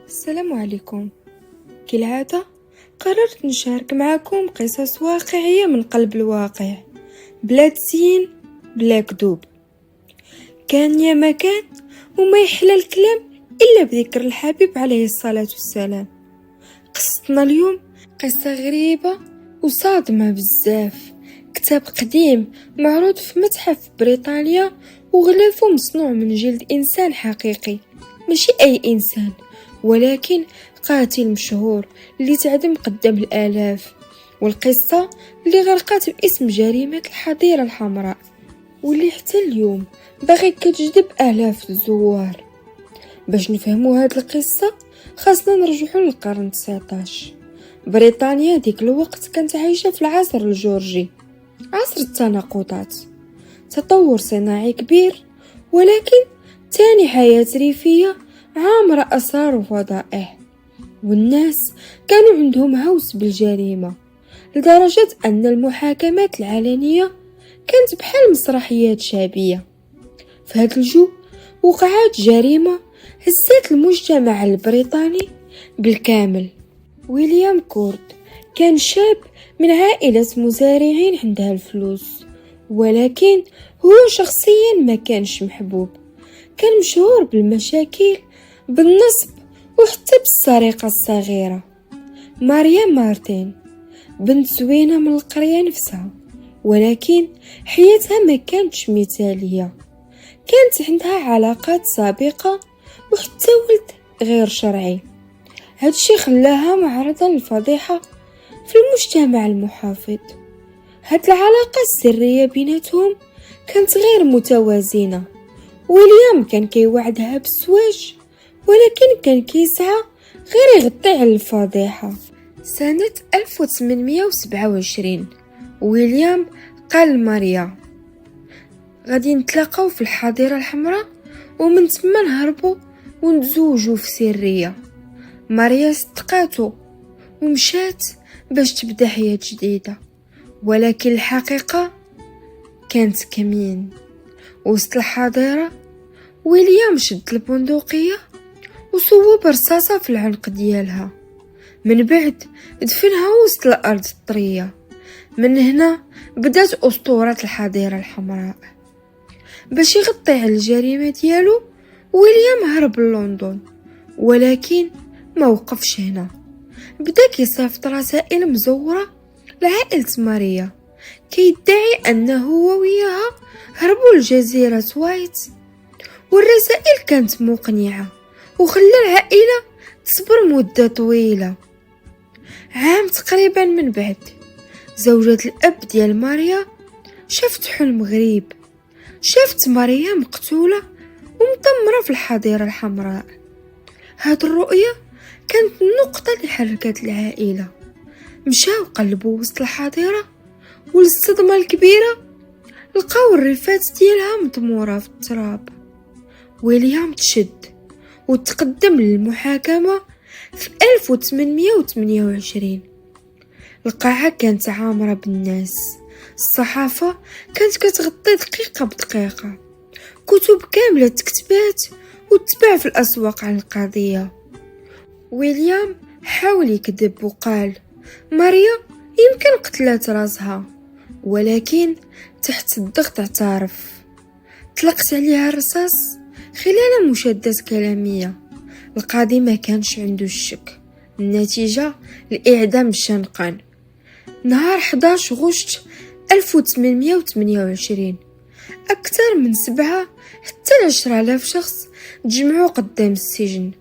السلام عليكم. كالعادة قررت نشارك معكم قصص واقعية من قلب الواقع، بلا تزيين بلا كذوب. كان يا مكان وما يحلى الكلام إلا بذكر الحبيب عليه الصلاة والسلام. قصتنا اليوم قصة غريبة وصادمة بزاف. كتاب قديم معروض في متحف بريطانيا وغلافه مصنوع من جلد إنسان حقيقي، ماشي أي إنسان، ولكن قاتل مشهور اللي تعدم قدام الآلاف. والقصة اللي غرقت باسم جريمة الحظيرة الحمراء، واللي حتى اليوم باغي كتجذب آلاف الزوار. باش نفهموا هاد القصة خاصنا نرجعوا للقرن 19. بريطانيا ديك الوقت كانت عايشة في العصر الجورجي، عصر التناقضات، تطور صناعي كبير، ولكن تاني حياة ريفية عامرة أسرار وفضائح. والناس كانوا عندهم هوس بالجريمة لدرجة أن المحاكمات العلنية كانت بحال مسرحيات شعبية. في هذا الجو وقعت جريمة هزت المجتمع البريطاني بالكامل. ويليام كورد كان شاب من عائلة مزارعين عندها الفلوس، ولكن هو شخصيا ما كانش محبوب. كان مشهور بالمشاكل، بالنصب، وحتى بالسرقة الصغيرة. ماريا مارتين بنت زوينة من القرية نفسها، ولكن حياتها ما كانتش مثالية. كانت عندها علاقات سابقة وحتى ولد غير شرعي. هادشي خلاها معرضة للفضيحة في المجتمع المحافظ. هاد العلاقة السرية بيناتهم كانت غير متوازنة. ويليام كان كيوعدها بالزواج، ولكن كان كيسعى غير يغطي على الفضيحة. سنة 1827 ويليام قال لماريا غادي نتلاقاو في الحظيرة الحمراء، ومن تما نهربو ونتزوجو في سرية. ماريا صدقاتو ومشات باش تبدا حياة جديدة، ولكن الحقيقة كانت كمين. وسط الحظيرة ويليام شد البندقية وصوب رصاصة في العنق ديالها، من بعد دفنها وسط الأرض الطرية. من هنا بدات أسطورة الحظيرة الحمراء. باش يغطي على الجريمة ديالو ويليام هرب لندن، ولكن ما وقفش هنا. بدا كيصيفط رسائل مزورة لعائلة ماريا كيدعي أنه هو وياها هربوا لجزيرة وايت. والرسائل كانت مقنعة وخلى العائلة تصبر مدة طويلة. عام تقريبا من بعد، زوجة الأب ديال ماريا شافت حلم غريب. شافت ماريا مقتولة ومدمرة في الحظيرة الحمراء. هاد الرؤية كانت النقطة اللي حركت العائلة. مشاو قلبوا وسط الحظيرة، والصدمة الكبيرة لقاو الرفات ديالها مطمورة في التراب. ويليام تشد وتقدم للمحاكمة في 1828. القاعة كانت عامرة بالناس، الصحافة كانت كتغطي دقيقة بدقيقة، كتب كاملة تكتبات وتباع في الأسواق عن القضية. ويليام حاول يكذب وقال ماريا يمكن قتلت راسها، ولكن تحت الضغط اعترف. طلقت عليها الرصاص خلال مشادات كلامية. القاضي ما كانش عنده الشك، النتيجة الإعدام شنقا. نهار 11 غشت 1828 أكثر من 7 حتى 10,000 شخص تجمعوا قدام السجن،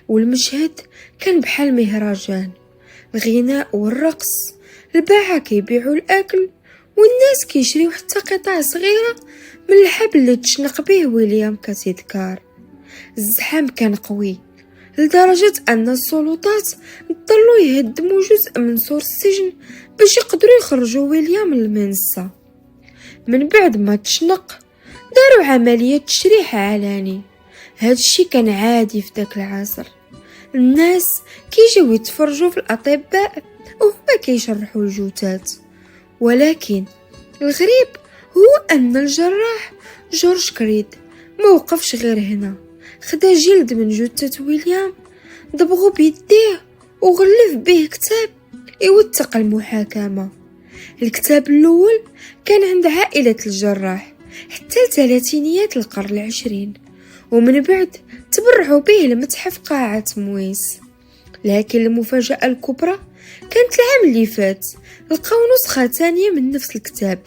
والمشهد كان بحال مهرجان. الغناء والرقص، الباعة كيبيعوا الأكل، والناس كيشريو حتى قطع صغيرة من الحبل اللي تشنق به ويليام كتذكار. الزحام كان قوي لدرجة أن السلطات اضطروا يهدموا جزء من سور السجن باش يقدروا يخرجوا ويليام للمنصة. من بعد ما تشنق داروا عملية تشريح علني. هادشي كان عادي في داك العصر. الناس كيجيو يتفرجوا في الأطباء وهما كيشرحوا الجثات. ولكن الغريب هو أن الجراح جورج كريد ما وقفش غير هنا. خدا جلد من جثة ويليام، دبغو بيديه وغلف به كتاب يوثق المحاكمة. الكتاب الأول كان عند عائلة الجراح حتى الثلاثينيات القرن العشرين، ومن بعد تبرعوا به لمتحف قاعة مويس. لكن المفاجأة الكبرى كانت العام اللي فات، لقاو نسخة تانية من نفس الكتاب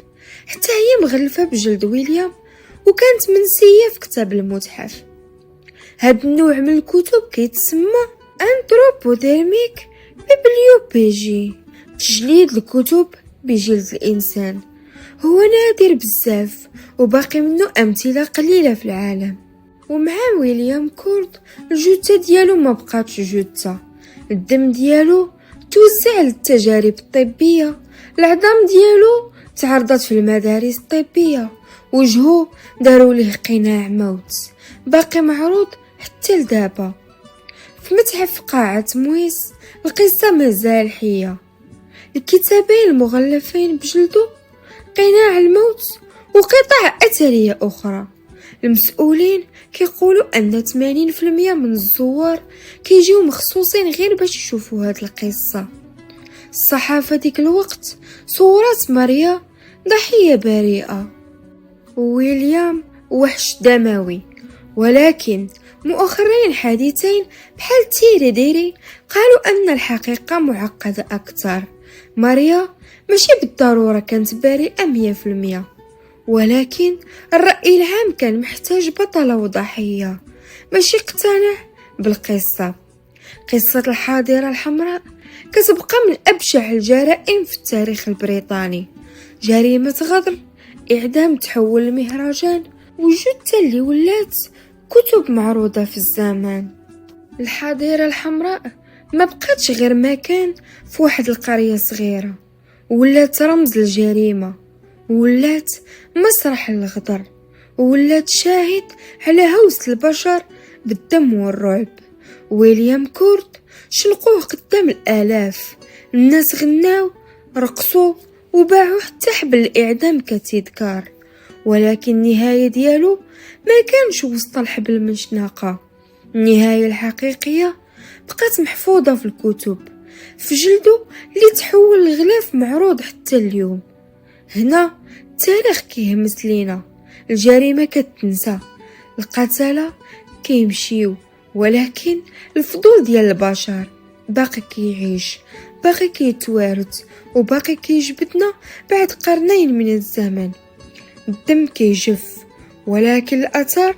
حتى هي مغلفة بجلد ويليام وكانت منسية في كتاب المتحف. هاد النوع من الكتب كيتسمى أنثروبوديرميك بيبليوبيجي، تجليد الكتب بجلد الإنسان. هو نادر بزاف وباقي منه أمثلة قليلة في العالم. ومع ويليام كورد الجثة ديالو ما بقاتش جثة، الدم ديالو توزع للتجارب الطبية، العظام ديالو تعرضت في المدارس الطبية، وجهو داروا ليه قناع موت باقي معروض حتى لدابا. في متحف قاعة مويس القصة مازال حية، الكتابين المغلفين بجلدو، قناع الموت وقطع أثرية أخرى. المسؤولين كيقولوا أن 80% من الزوار كيجيو مخصوصين غير باش يشوفوا هاد القصة. الصحافة ديك الوقت صورات ماريا ضحية بريئة، وويليام وحش دموي. ولكن مؤخرين حديثين بحال تيري ديري قالوا أن الحقيقة معقدة أكثر. ماريا ماشي بالضرورة كانت بريئة 100%، ولكن الرأي العام كان محتاج بطلة وضحية ماشي اقتنع بالقصة. قصة الحاضرة الحمراء كتبقى من أبشع الجرائم في التاريخ البريطاني، جريمة غدر، إعدام تحول لمهرجان، وجثة اللي ولات كتب معروضة في الزمان. الحاضرة الحمراء ما بقاتش غير مكان في واحد القرية صغيرة، ولات رمز الجريمة، ولات مسرح الغدر، ولات شاهد على هوس البشر بالدم والرعب. ويليام كورد شنقوه قدام الآلاف، الناس غناو رقصوا وباعوا حتى حبل الإعدام كتذكار، ولكن النهاية ديالو ما كانش وسط الحبل المشنقة. النهاية الحقيقية بقات محفوظة في الكتب، في جلدو اللي تحول لغلاف معروض حتى اليوم. هنا التاريخ كيهمس لينا، الجريمة كتنسى، القتلة كيمشيو، ولكن الفضول ديال البشر باقي كيعيش، باقي كيتوارث، وباقي كيجبدنا بعد قرنين من الزمن. الدم كيجف ولكن الأثر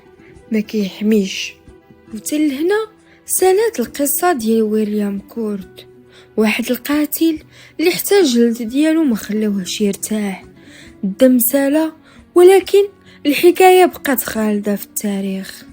ما كيحميش. وتل هنا سالات القصة ديال ويليام كورد، واحد القاتل اللي حتى الجلد ديالو ما خلاوهش يرتاح. الدم سالا ولكن الحكاية بقات خالدة في التاريخ.